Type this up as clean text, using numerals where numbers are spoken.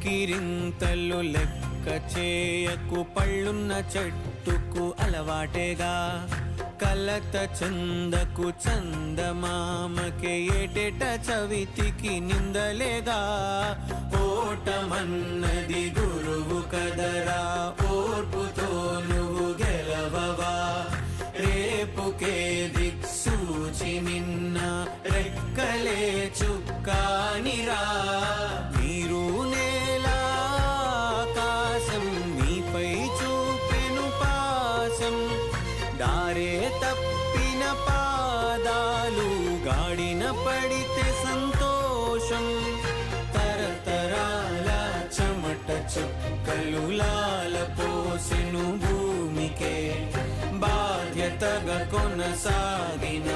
కేరింతలు లెక్క చేయకు, పళ్ళున్న చెట్టుకు అలవాటేగా. కలత చందకు చందమామకే ఏటేట చవితికి నిందలేగా. ఓటమన్నది గురువు కదరా, ఓర్పుతో నువ్వు గెలవవా. రేపుకే దిక్సూచి నిన్న రెక్కలే చుక్కానిరా. మీరు నేల ఆకాశం నీపై చూపెను పాశం. దారే తప్పిన పాదాలు గాడిన పడితే సంతోషం. తరతరాల చెమట చుక్కలు లాల పోసెను భూమికే. బాధ్యతగా కొనసాగిన